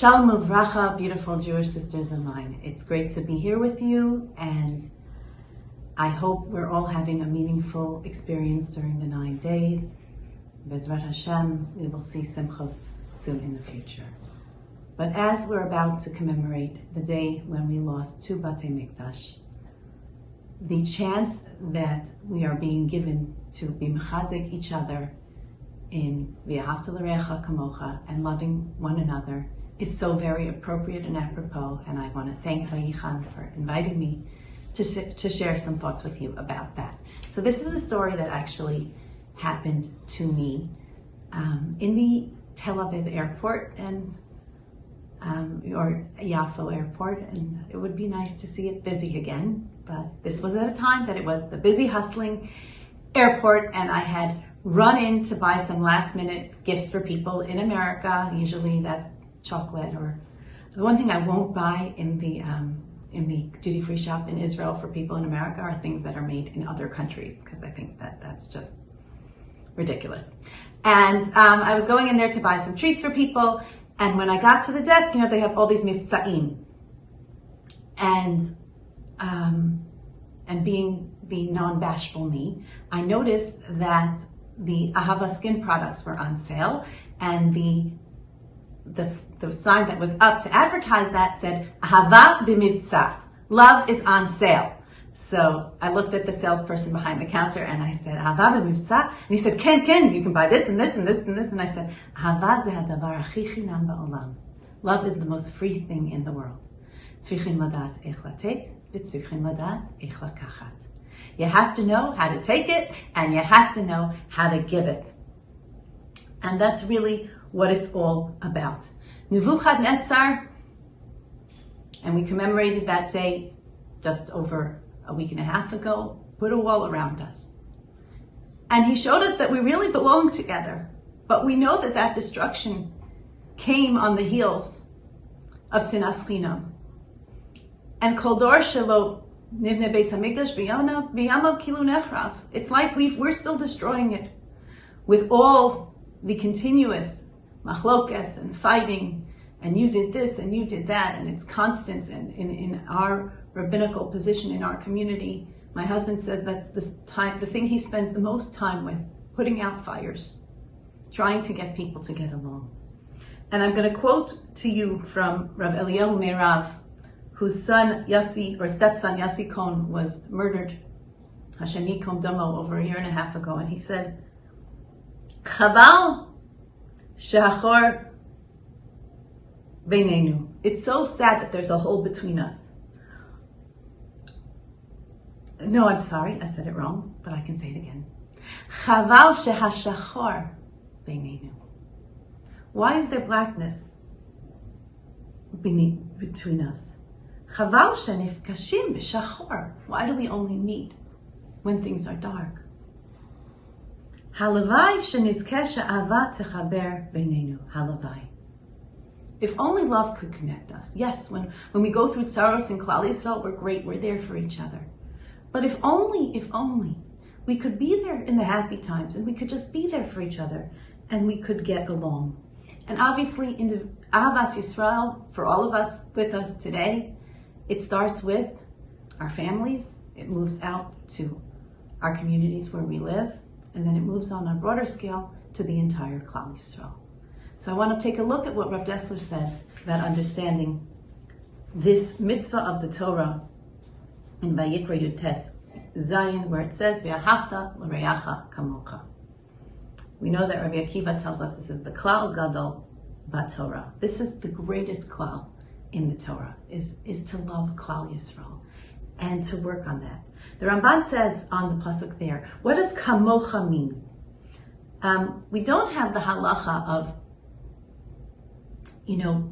Shalom uvracha, beautiful Jewish sisters of mine. It's great to be here with you, and I hope we're all having a meaningful experience during the 9 days. Bezrat Hashem, we will see simchos soon in the future. But as we're about to commemorate the day when we lost 2 Batei Mikdash, the chance that we are being given to be mechazik each other in v'ahavta l'reacha kamocha and loving one another is so very appropriate and apropos, and I want to thank Vayichan for inviting me to share some thoughts with you about that. So this is a story that actually happened to me in the Tel Aviv airport and or Yafo airport, and it would be nice to see it busy again, but this was at a time that it was the busy, hustling airport, and I had run in to buy some last minute gifts for people in America. Usually that's chocolate, or the one thing I won't buy in the duty-free shop in Israel for people in America are things that are made in other countries, because I think that that's just ridiculous. And I was going in there to buy some treats for people, and when I got to the desk, they have all these miftza'im, and being the non-bashful me, I noticed that the Ahava skin products were on sale, and the sign that was up to advertise that said, Ahava b'mivtza, love is on sale. So I looked at the salesperson behind the counter and I said, Ahava b'mivtza? And he said, Ken, you can buy this and this and this and this. And I said, Ahava ze hadavar achi chinam ba'olam. Love is the most free thing in the world. Tzrichim ladat eich latet, v'tzrichim ladat eich lakachat. You have to know how to take it, and you have to know how to give it. And that's really what it's all about. Nebuchadnezzar, and we commemorated that day just over a week and a half ago, put a wall around us. And he showed us that we really belong together. But we know that that destruction came on the heels of Sinas Chinam. And Kol Dor Shelo Nivne Beis Hamikdash B'yamav Kilu Nechrav. It's like we're still destroying it with all the continuous machlokes and fighting, and you did this and you did that, and it's constant. And in our rabbinical position in our community, my husband says that's the thing he spends the most time with, putting out fires, trying to get people to get along. And I'm going to quote to you from Rav Eliyahu Meirav, whose son Yossi, or stepson Yossi Cohn, was murdered, Hashem Yikom Damo, over a year and a half ago, and he said, Chaval shehachor beinenu. It's so sad that there's a hole between us. No, I'm sorry, I said it wrong, but I can say it again. Chaval shehashachor beinenu. Why is there blackness between us? Chaval shenifkashim b'shachor. Why do we only meet when things are dark? Halavai shenizkeh she'ava techaber beinenu. Halavai. If only love could connect us. Yes, when we go through tsaros and Klal Yisrael, we're great, we're there for each other. But if only we could be there in the happy times, and we could just be there for each other, and we could get along. And obviously, in the Ahavas Yisrael, for all of us with us today, it starts with our families, it moves out to our communities where we live, and then it moves on a broader scale to the entire Klal Yisrael. So I want to take a look at what Rav Dessler says about understanding this mitzvah of the Torah in Vayikra Yutes Zayin, where it says, V'ahavta l'reacha kamocha. We know that Rabbi Akiva tells us this is the klal gadol b'Torah. This is the greatest klal in the Torah, is to love Klal Yisrael and to work on that. The Ramban says on the pasuk there, what does kamocha mean? We don't have the halacha of,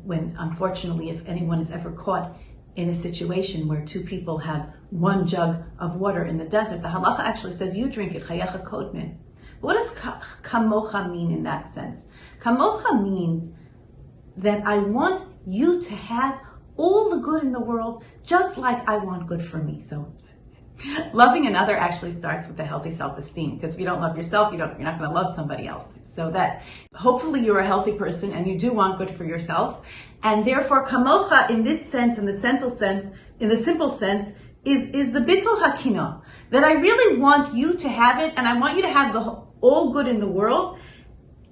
when unfortunately, if anyone is ever caught in a situation where two people have one jug of water in the desert, the halacha actually says you drink it, chayecha kodmin. What does kamocha mean in that sense? Kamocha means that I want you to have all the good in the world, just like I want good for me. So Loving another actually starts with a healthy self-esteem, because if you don't love yourself, you're not going to love somebody else. So that hopefully you're a healthy person and you do want good for yourself. And therefore, kamocha in this sense, in the simple sense, is the bittul hakina, that I really want you to have it, and I want you to have all good in the world,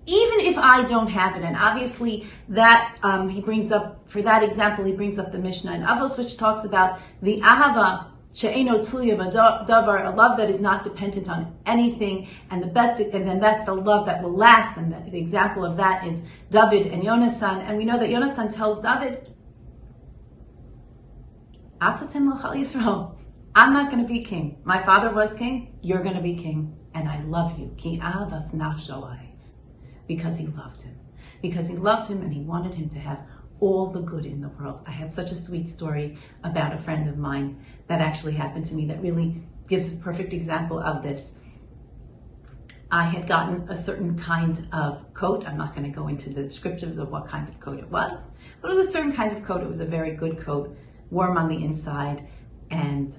even if I don't have it. And obviously that he brings up, for that example, he brings up the Mishnah in Avos, which talks about the ahava she'eino tluya b'davar, a love that is not dependent on anything, and then that's the love that will last. And the example of that is David and Yonasan. And we know that Yonasan tells David, Atatim l'chal Yisrael, I'm not going to be king. My father was king, you're going to be king, and I love you. Ki avas nafsho, because he loved him. Because he loved him and he wanted him to have all the good in the world. I have such a sweet story about a friend of mine that actually happened to me that really gives a perfect example of this. I had gotten a certain kind of coat. I'm not going to go into the descriptives of what kind of coat it was, but it was a certain kind of coat. It was a very good coat, warm on the inside, and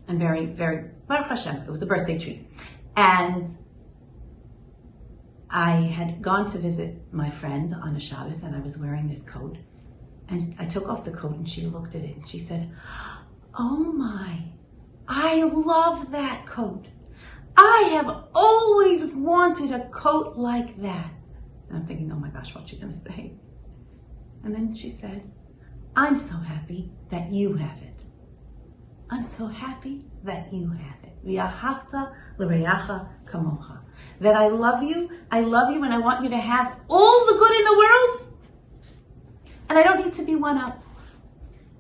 very, very, Baruch Hashem, it was a birthday treat. And I had gone to visit my friend on a Shabbos, and I was wearing this coat, and I took off the coat and she looked at it and she said, oh my, I love that coat. I have always wanted a coat like that. And I'm thinking, oh my gosh, what's she going to say? And then she said, I'm so happy that you have it. I'm so happy that you have it. V'ahavta l'reacha kamocha. That I love you, and I want you to have all the good in the world, and I don't need to be one up.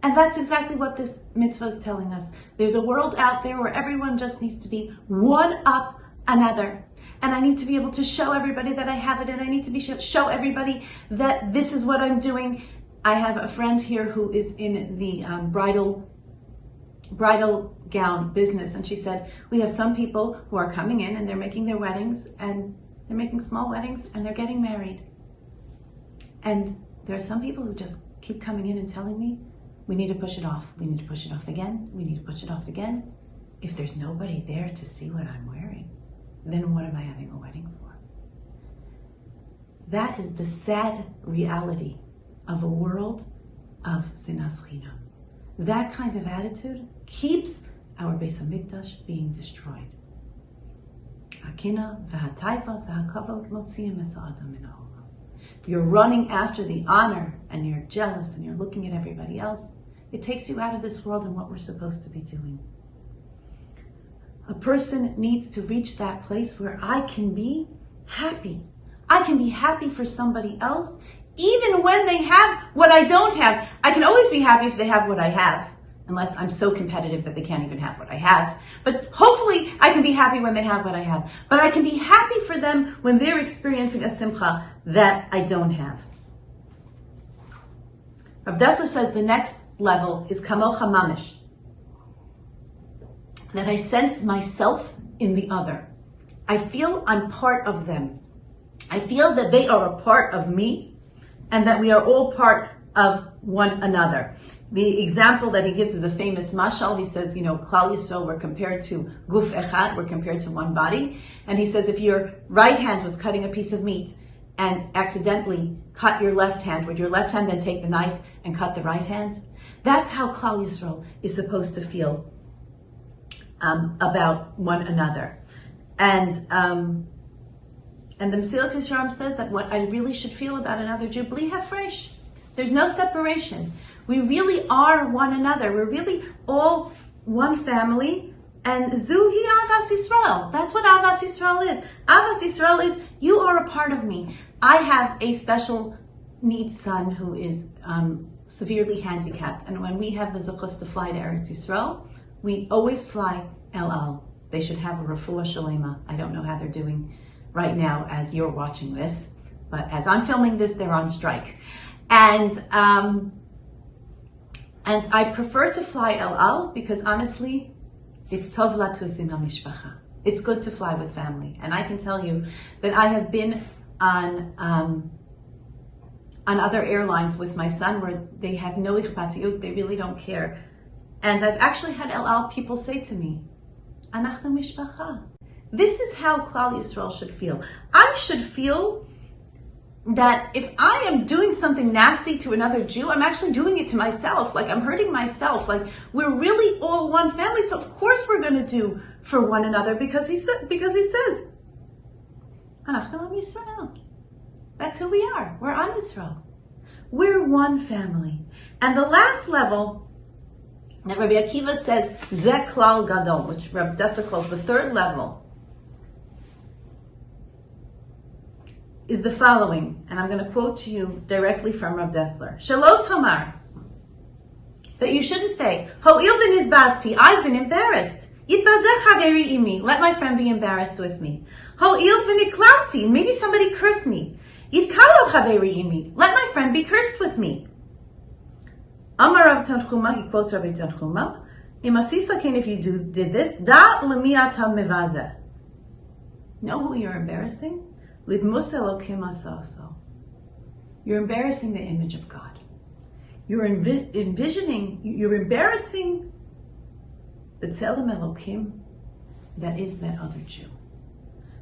And that's exactly what this mitzvah is telling us. There's a world out there where everyone just needs to be one up another. And I need to be able to show everybody that I have it, and I need to show everybody that this is what I'm doing. I have a friend here who is in the bridal gown business, and she said, we have some people who are coming in and they're making their weddings, and they're making small weddings, and they're getting married. And there are some people who just keep coming in and telling me, we need to push it off. We need to push it off again. We need to push it off again. If there's nobody there to see what I'm wearing, then what am I having a wedding for? That is the sad reality of a world of sinas chinam. That kind of attitude keeps our Beis Hamikdash being destroyed. Akina v'hataiva v'hakavod motziim es ha'adam min ha'olam. You're running after the honor, and you're jealous, and you're looking at everybody else. It takes you out of this world and what we're supposed to be doing. A person needs to reach that place where I can be happy. I can be happy for somebody else, even when they have what I don't have. I can always be happy if they have what I have, unless I'm so competitive that they can't even have what I have. But hopefully I can be happy when they have what I have. But I can be happy for them when they're experiencing a simcha that I don't have. Rav Dessler says the next level is kamocha mamish, that I sense myself in the other. I feel I'm part of them. I feel that they are a part of me, and that we are all part of one another. The example that he gives is a famous mashal. He says, Klal Yisrael, we're compared to guf echad, we're compared to one body. And he says, if your right hand was cutting a piece of meat and accidentally cut your left hand, would your left hand then take the knife and cut the right hand? That's how Klal Yisrael is supposed to feel about one another. And the Mesilas Yesharim says that what I really should feel about another Jew, bli hafresh. There's no separation. We really are one another. We're really all one family. And zuhi avas Yisrael. That's what avas Yisrael is. Avas Yisrael is, you are a part of me. I have a special needs son who is severely handicapped. And when we have the zechus to fly to Eretz Yisrael, we always fly El Al. They should have a refuah shalema. I don't know how they're doing right now as you're watching this, but as I'm filming this, they're on strike. And I prefer to fly El Al because honestly, it's tov latus im hamishpacha. It's good to fly with family. And I can tell you that I have been on other airlines with my son where they have no ichpatiyut, they really don't care. And I've actually had El Al people say to me, Anachnu mishpacha. This is how Klal Yisrael should feel. I should feel that if I am doing something nasty to another Jew, I'm actually doing it to myself. Like I'm hurting myself. Like we're really all one family. So of course we're going to do for one another because he says, Anachnu Am Yisrael. That's who we are. We're Am Yisrael. We're one family. And the last level that Rabbi Akiva says, Zeh Klal Gadol, which Rabbi Dessa calls the third level, is the following, and I'm going to quote to you directly from Rav Dessler. Shelo Tomar, that you shouldn't say, Ho'il v'nizbazti, I've been embarrassed. Yitbazeh chaveri imi, let my friend be embarrassed with me. Ho'il v'niklauti, maybe somebody cursed me. Yitkalo chaveri imi, let my friend be cursed with me. Amar Rav Tanchuma, he quotes Rabbi Tanchuma, Imasisakin, if you did this, da l'miata mevazeh. Know who you're embarrassing? You're embarrassing the image of God. You're you're embarrassing the Tzelem Elokim that is that other Jew.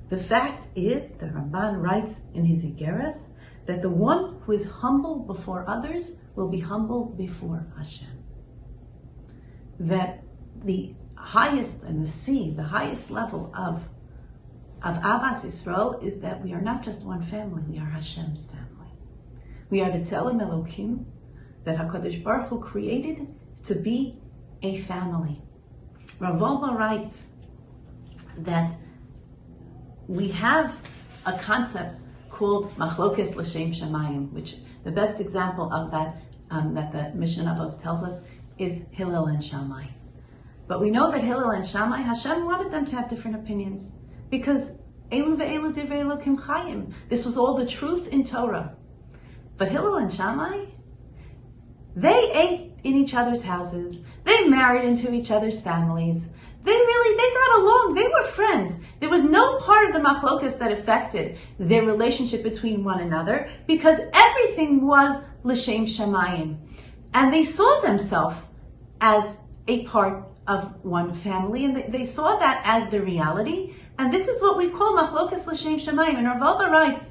The fact is, the Ramban writes in his Igeres, that the one who is humble before others will be humble before Hashem. That the highest and the highest level of Avas Yisrael is that we are not just one family, we are Hashem's family. We are the Tzelem Elokim that HaKadosh Baruch Hu created to be a family. Rav Wolbe writes that we have a concept called Machlokes L'Shem Shamayim, which the best example of that that the Mishnah Avos tells us is Hillel and Shammai. But we know that Hillel and Shammai, Hashem wanted them to have different opinions. Because Elu ve'elu divrei Elokim chayim. This was all the truth in Torah. But Hillel and Shammai, they ate in each other's houses. They married into each other's families. They got along. They were friends. There was no part of the machlokas that affected their relationship between one another because everything was l'shem shamayim. And they saw themselves as a part of one family, and they saw that as the reality. And this is what we call machlokas l'shem shamayim. And Rav Wolbe writes,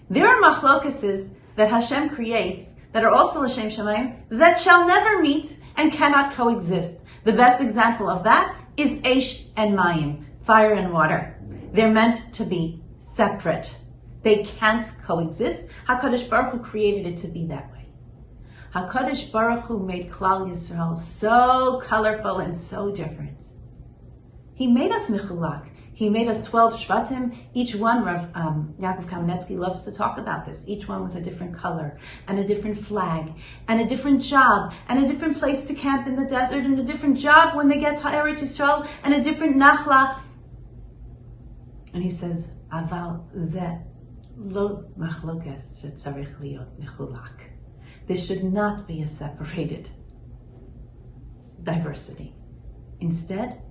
there are machlokases that Hashem creates that are also l'shem shamayim that shall never meet and cannot coexist. The best example of that is Eish and Mayim, fire and water. They're meant to be separate. They can't coexist. HaKadosh Baruch Hu created it to be that way. HaKadosh Baruch Hu made Klal Yisrael so colorful and so different. He made us Mechulak. He made us 12 Shvatim. Each one, Yaakov Kamenetsky loves to talk about this. Each one was a different color, and a different flag, and a different job, and a different place to camp in the desert, and a different job when they get to Eretz Yisrael, and a different Nachla. And he says, Aval zeh lo machlokes shetzarich liot mechulak. This should not be a separated diversity. Instead,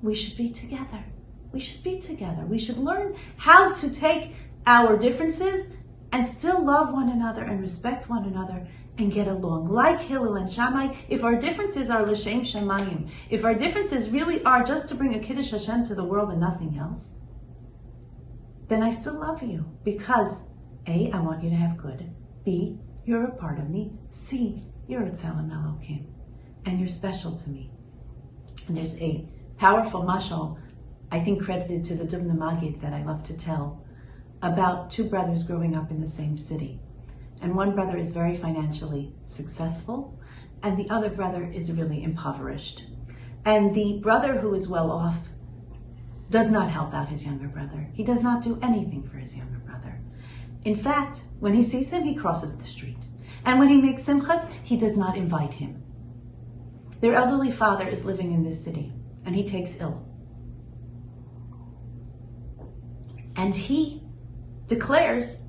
we should be together. We should be together. We should learn how to take our differences and still love one another and respect one another and get along. Like Hillel and Shammai, if our differences are l'shem shamayim, if our differences really are just to bring a Kiddush Hashem to the world and nothing else, then I still love you because A, I want you to have good. B, you're a part of me. C, you're a Tzelem Elokim and you're special to me. And there's a powerful mashal, I think credited to the Dubna Magid, that I love to tell about two brothers growing up in the same city. And one brother is very financially successful, and the other brother is really impoverished. And the brother who is well off does not help out his younger brother. He does not do anything for his younger brother. In fact, when he sees him, he crosses the street. And when he makes simchas, he does not invite him. Their elderly father is living in this city, and he takes ill. And he declares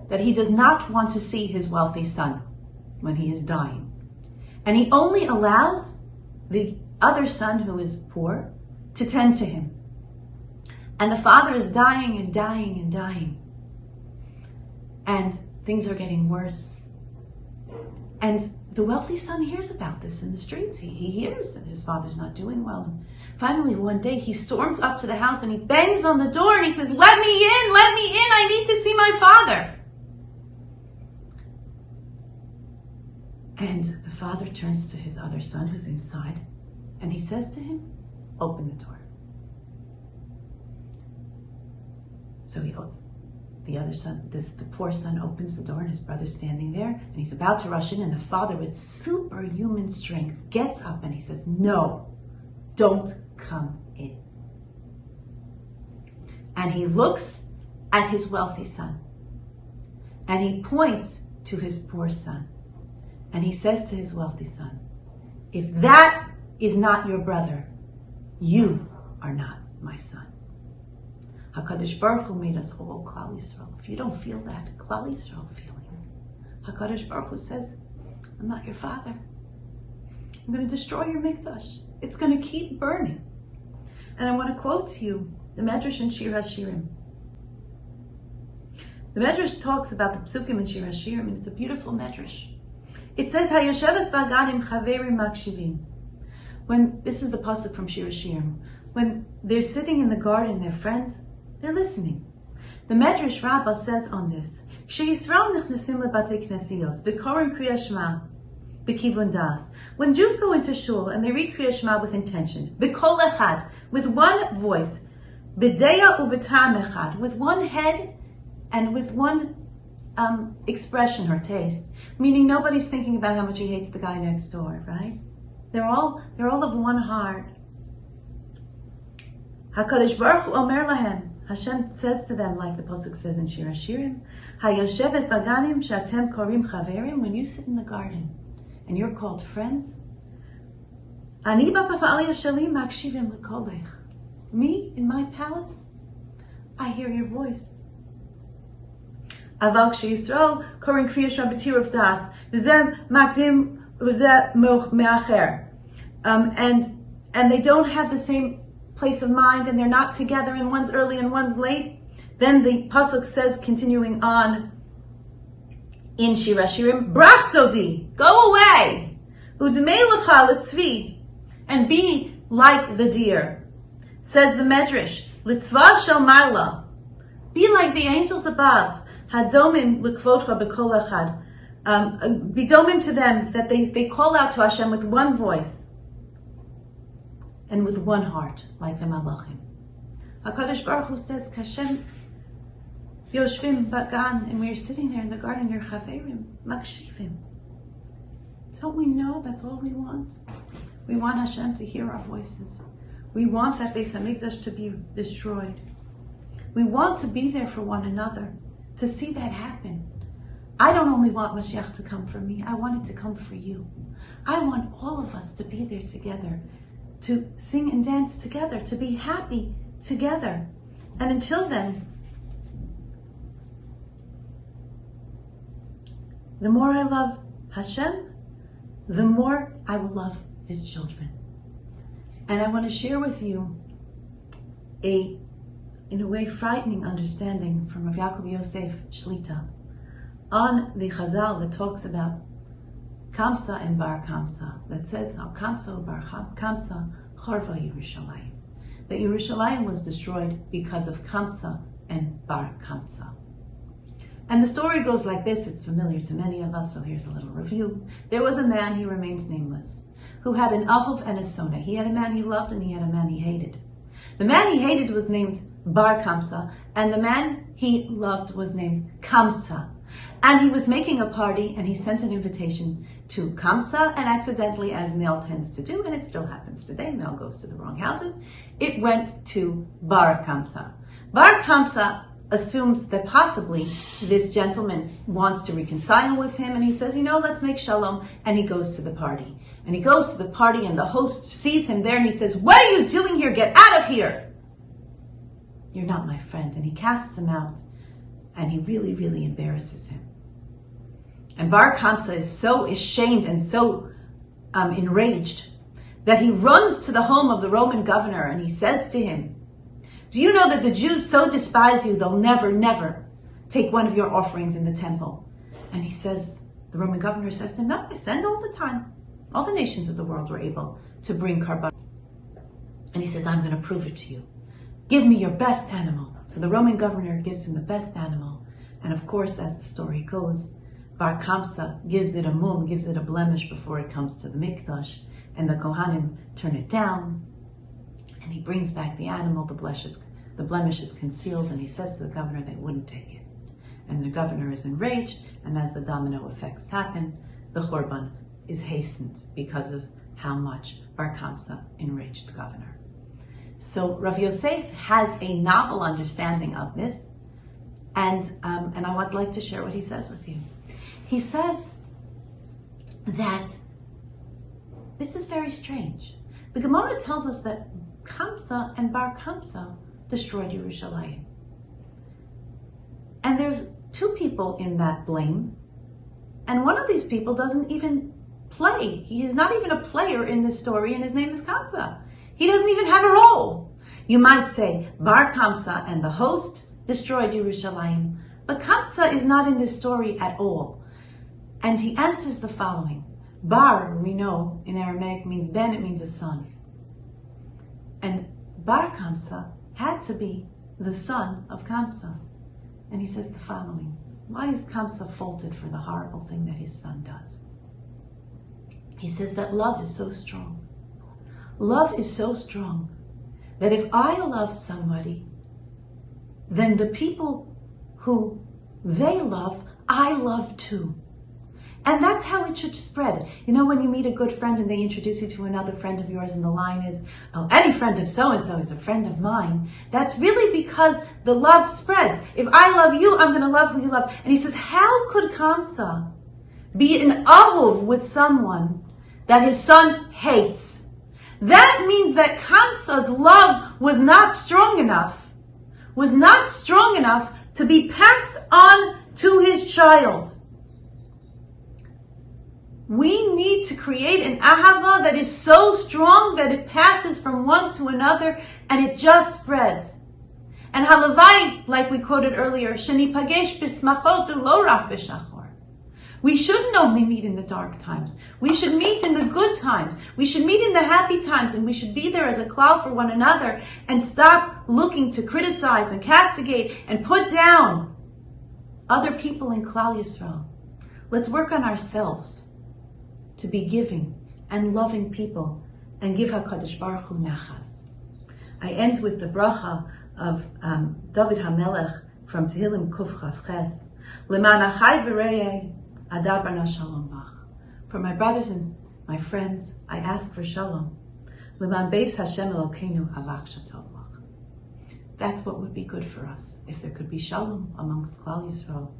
that he does not want to see his wealthy son when he is dying. And he only allows the other son, who is poor, to tend to him. And the father is dying and dying and dying. And things are getting worse. And the wealthy son hears about this in the streets. He hears that his father's not doing well. Finally, one day, he storms up to the house and he bangs on the door and he says, let me in, I need to see my father. And the father turns to his other son who's inside and he says to him, open the door. So the other son, the poor son opens the door and his brother's standing there and he's about to rush in, and the father with superhuman strength gets up and he says, no, don't come in. And he looks at his wealthy son and he points to his poor son and he says to his wealthy son, if that is not your brother, you are not my son. HaKadosh Baruch Hu made us all Klal Yisrael. If you don't feel that, Klal Yisrael feeling it. HaKadosh Baruch Hu says, I'm not your father. I'm going to destroy your mikdash. It's going to keep burning. And I want to quote to you the Medrash in Shir HaShirim. The Medrash talks about the Psukim in Shir HaShirim, and it's a beautiful Medrash. It says, HaYosheves Ba'ganim Chaverim Makshivim. When, this is the pasuk from Shir HaShirim, when they're sitting in the garden, they're friends, they're listening. The Medrash Rabbah says on this, when Jews go into Shul and they read Kriya Shema with intention, b'kol echad, with one voice, b'deya u'b'tam echad, with one head and with one expression or taste, meaning nobody's thinking about how much he hates the guy next door, right? They're all of one heart. HaKadosh Baruch Hu Omer Lahem, Hashem says to them, like the pasuk says in Shir HaShirim, HaYoshevet Baganim Shatem Korim Chaverim, when you sit in the garden and you're called friends, Ani b'pa'aliyah sheli makshivim l'kolech. Me, in my palace, I hear your voice. Aval k'sheyisrael korin kriya shema b'tiruf das, v'zeh makdim v'zeh me'acher. And they don't have the same place of mind, and they're not together, and one's early and one's late. Then the pasuk says, continuing on in Shir HaShirim, Brach dodi, go away, udmei lecha letzvi, and be like the deer. Says the Medrash, litzva shel marla, be like the angels above, hadomim likvodcha b'kol echad, be domim to them, that they call out to Hashem with one voice and with one heart, like the malachim. HaKadosh Baruch Hu says, Kashem yoshvim bagan, and we're sitting there in the garden, you're chaverim, makshivim. Don't we know that's all we want? We want Hashem to hear our voices. We want that Beis HaMikdash to be destroyed. We want to be there for one another, to see that happen. I don't only want Mashiach to come for me, I want it to come for you. I want all of us to be there together, to sing and dance together, to be happy together. And until then, the more I love Hashem, the more I will love His children. And I want to share with you in a way, frightening understanding from Rav Yaakov Yosef Shlita on the Chazal that talks about Kamsa and Bar Kamsa, that says, Al Kamsa Bar Kamsa Chorva Yerushalayim. That Yerushalayim was destroyed because of Kamsa and Bar Kamsa. And the story goes like this, it's familiar to many of us, so here's a little review. There was a man, he remains nameless, who had an Ahuv and a Sona. He had a man he loved and he had a man he hated. The man he hated was named Bar Kamsa, and the man he loved was named Kamsa. And he was making a party, and he sent an invitation to Kamsa, and accidentally, as mail tends to do, and it still happens today, mail goes to the wrong houses, it went to Bar Kamsa. Bar Kamsa assumes that possibly this gentleman wants to reconcile with him, and he says, let's make shalom, and he goes to the party. And he goes to the party, and the host sees him there, and he says, what are you doing here? Get out of here! You're not my friend. And he casts him out, and he really, really embarrasses him. And Bar Kamsa is so ashamed and so enraged that he runs to the home of the Roman governor, and he says to him, do you know that the Jews so despise you, they'll never, never take one of your offerings in the temple? And he says, The Roman governor says to him, no, I send all the time. All the nations of the world were able to bring karban. And he says, I'm going to prove it to you. Give me your best animal. So the Roman governor gives him the best animal. And of course, as the story goes, Bar Kamsa gives it a mum, gives it a blemish before it comes to the Mikdash. And the Kohanim turn it down. And he brings back the animal, the blemish is concealed, and he says to the governor they wouldn't take it. And the governor is enraged, and as the domino effects happen, the Chorban is hastened because of how much Bar Kamsa enraged the governor. So Rav Yosef has a novel understanding of this, and I would like to share what he says with you. He says that this is very strange. The Gemara tells us that Kamsa and Bar Kamsa destroyed Yerushalayim. And there's two people in that blame, and one of these people doesn't even play. He is not even a player in this story, and his name is Kamsa. He doesn't even have a role. You might say Bar Kamsa and the host destroyed Yerushalayim, but Kamsa is not in this story at all. And he answers the following. Bar, we know, in Aramaic means ben, it means a son. And Bar Kamsa had to be the son of Kamsa. And he says the following. Why is Kamsa faulted for the horrible thing that his son does? He says that love is so strong. Love is so strong that if I love somebody, then the people who they love, I love too. And that's how it should spread. You know, when you meet a good friend and they introduce you to another friend of yours and the line is, oh, any friend of so-and-so is a friend of mine. That's really because the love spreads. If I love you, I'm going to love who you love. And he says, how could Kamsa be in ahuv with someone that his son hates? That means that Kamsa's love was not strong enough to be passed on to his child. We need to create an ahava that is so strong that it passes from one to another and it just spreads. And halavai, like we quoted earlier, shenipagesh b'smachot v'lo rak b'shachor. We shouldn't only meet in the dark times. We should meet in the good times. We should meet in the happy times, and we should be there as a klal for one another and stop looking to criticize and castigate and put down other people in Klal Yisrael. Let's work on ourselves to be giving and loving people and give HaKadosh Baruch Hu nachas. I end with the bracha of David HaMelech from Tehillim Kuf Chaf Ches. Leman achai v'rei adar bana shalom bach. For my brothers and my friends, I ask for shalom. Leman beis Hashem Elokeinu havach shatov lach. That's what would be good for us, if there could be shalom amongst Klal Yisrael.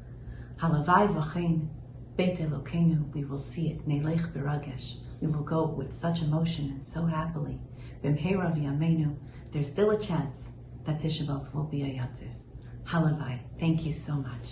Halavai v'chein Beit Elokeinu, we will see it. Neilech b'ragesh. We will go with such emotion and so happily. B'mheira v'yameinu. There's still a chance that Tisha B'Av will be a Yativ. Halavai. Thank you so much.